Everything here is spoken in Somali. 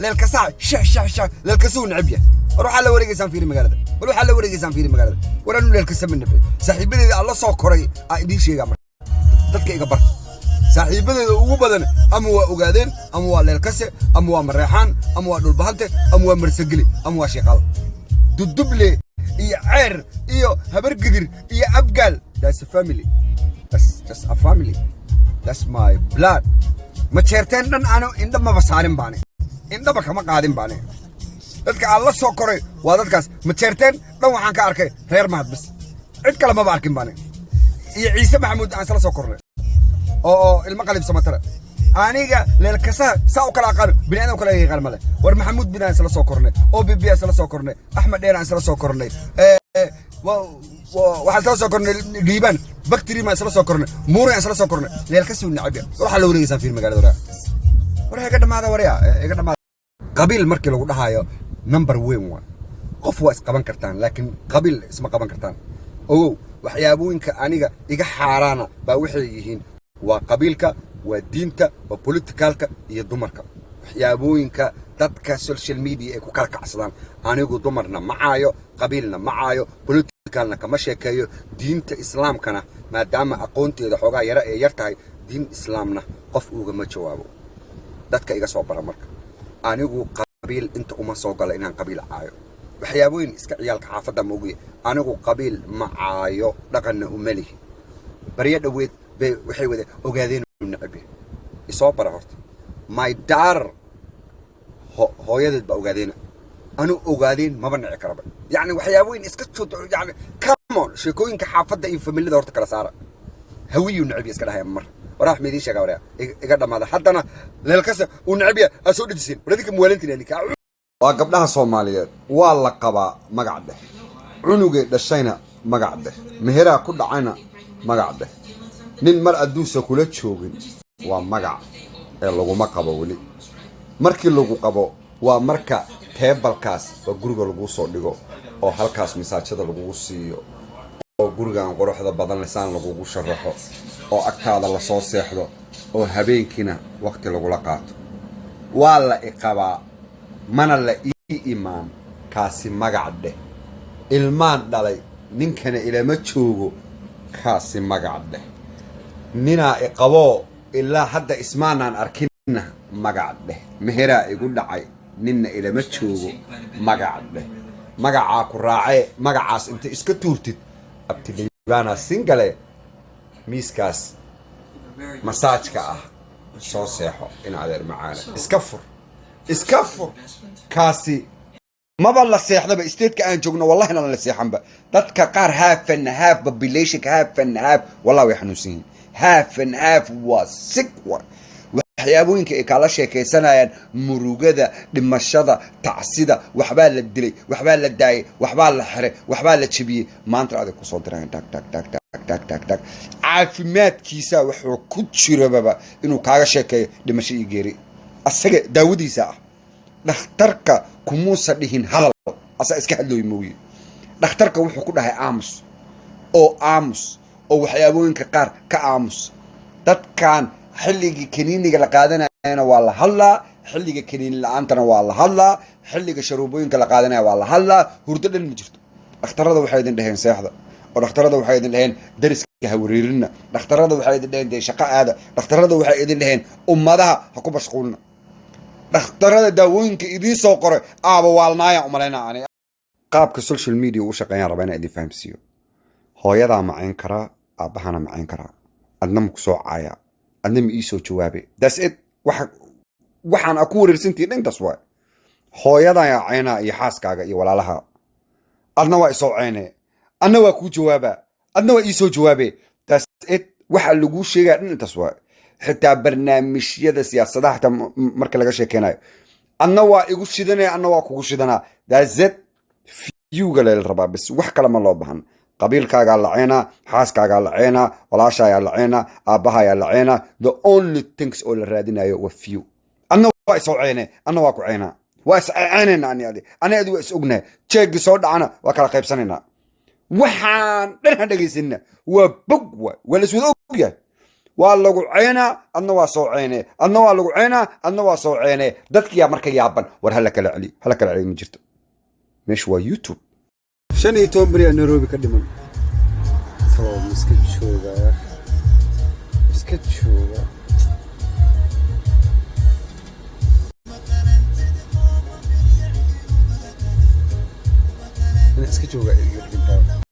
للكسا شا للكسون عبيه روح على ورقه سان فيري مقالده روح على ورقه سان فيري مقالده ورانو للكسا من نبي صاحبتي الله سو كوري ايدين شيغا dadka iga barta saaxiibadeeda ugu badan ama waa ogaadeen ama waa leelkase ama waa mareexaan ama waa dhulbahante ama waa marsagili ama waa sheeqal duduble iyo ceer iyo habargidir iyo abgaal that's a family that's just a family that's my blood ma jeerteen dhan aanu indhama basaarin baane indhaba kama qaadin baane dadka alla soo koray waa dadkaas ma jeerteen dhan waxaan ka arkay reer mahad bas cid kale ma arkin baane iyo ciise maxamuud aan sala soo kornay oo ilma qalib samatara aniga leelkasa saa u kala aqaan bini'aadam kala yaqaan male war maxamuud bin aan sala soo kornay oo bibi aan sala soo kornay axmed dheer aan sala soo kornay waxaan sala soo kornay liiban baktiri ma sala soo kornay muur aan sala soo kornay leelkasi uu nacab waxa la wareegaysan fiir magaalada war iga dhamaada wariya iga dhamaada qabiil markii lagu dhahayo number weyn waa qof waa isqaban kartaan laakiin qabiil isma qaban kartaan oo waxyaabooyinka aniga iga xaaraana baa waxay yihiin waa qabiilka waa diinta waa politicalka iyo dumarka waxyaabooyinka dadka social media ay ku kala kacsadaan anigu dumarna macaayo qabiilna macaayo politicalna kama sheekeeyo diinta islaamkana maadaama aqoonteeda xoogaa yara ee yar tahay diin islaamna qof ugama jawaabo dadka iga soo bara marka anigu qabiil inta uma soo gala inaan qabiil caayo waxyaabooyin iska ciyaalka xaafadda ma ogiye anigu qabiil macaayo dhaqanna uma lihi bariya dhaweed waxay wada ogaadeen nacab isoo bara horta my daughter hooyadeed ba ogaadeen anu ogaadeen maba nici karaba yani waxyaabooyin iska yani come on sheekooyinka xaafadda iyo familiada horta kala saara hawiyu nacab iska dhahay mar warax meedii sheega wariya iga dhamaada haddana leelkasa uu nacab yaa soo dhajisin waradika muwaalintina lika waa gabdhaha Soomaaliyeed waa la qabaa magac dheh cunugay dhashayna magac dheh meheraa ku dhacayna magac dheh nin mar aduusa kula joogin waa magac ee laguma qabo wali markii lagu qabo waa marka teebalkaas oo guriga lagu soo dhigo oo halkaas misaajada lagu siiyo oo gurigan quruxda badan lisaan lagu sharaxo oo agtaada la soo seexdo oo habeenkina waqti lagu la qaato waa la iqabaa mana la iimaan kaasi magac dheh ilmaan dhalay ninkana ilama joogo kaasi magac dheh ninaa iqabo ilaa hadda ismaanaan arkinna magac dheh meheraa igu dhacay ninna ilama joogo magac dheh magacaa ku raacee magacaas inta iska tuurtid abtilibaana singale miiskaas masaajka ah soo seexo in adeer macaana iska fur kaasi maba la seexdaba isteedka aan joogno wallahi la seexanba dadka qaar half and half population half and half wallahi way xanuunsan half and half was sick waxyaabooyinka ay kala sheekaysanayaan murugada dhimashada tacsida waxbaa la dilay waxbaa la daayay waxbaa la xiray waxbaa la jabiyay maanta adag ku soo diraan dag caafimaadkiisa wuxuu ku jiraba inuu kaaga sheekeeyo dhimasho iyo geeri asaga daawadiisa ah dhakhtarka kumuusa dhihin hadal asa iska hadlooy mooyee dhakhtarka wuxuu ku dhahay aamus oo waxyaabooyinka qaar ka aamus dadkan xilliga kaniiniga la qaadanayana waa la hadlaa xilliga kaniin la'aantana waa la hadlaa xilliga sharuubooyinka la qaadanaya waa la hadlaa hurdo dhan ma jirto dhakhtarada waxay idin dhaheen seexda oo dhakhtarada waxay idin dhaheen dariska ha wareerina dhakhtarada waxay idin dhaheen shaqo aada dhakhtarada waxay idin dhaheen ummadaha ha ku mashquulina dhakhtarada daawooyinka idiin soo qoray aaba waalnaaya umalayna ani qaabka social media uu shaqeeyaan rabaa inaan idin fahamsiiyo hooyadaa macayn karaa aabahana macayn karaa adna ma ku soo caaya adna ma ii soo jawaabe that's it waxaan ku wareersantii dhantaas waay hooyadaa yaa caynaa iyo xaaskaaga iyo walaalaha adna waa isoo caynee adna waa kuu jawaabaa adna waa ii soo jawaabe that's it waxa lagu sheegaa dhantaas waay xitaa barnaamijyada siyaasadaha xitaa marka laga sheekeynayo adna waa igu shidanaya adna waa kugu shidanaa that's it fiyuga leel rabaa bas wax kale ma loo bahan qabiilkaagaa la ceynaa xaaskaagaa la ceynaa walaashaayaa la ceynaa aabbahayaa la ceynaa the only things oo la raadinayo waa few adna waa isoo ceyne adna waa ku ceynaa waa is ceynayna ani adi waa is ognahay jeegii soo dhacana waa kala qaybsanaynaa waxaan dhan ha dhegaysanina waa bog waa la iswada ogyahay waa lagu ceynaa adna waa soo ceynee adna waa lagu ceynaa adna waa soo ceynee dadkiyaa marka yaaban war hala kala celiyo ma jirto meeshu waa youtube 15 beri Nairobi ka dhiman iska jooga iska jooga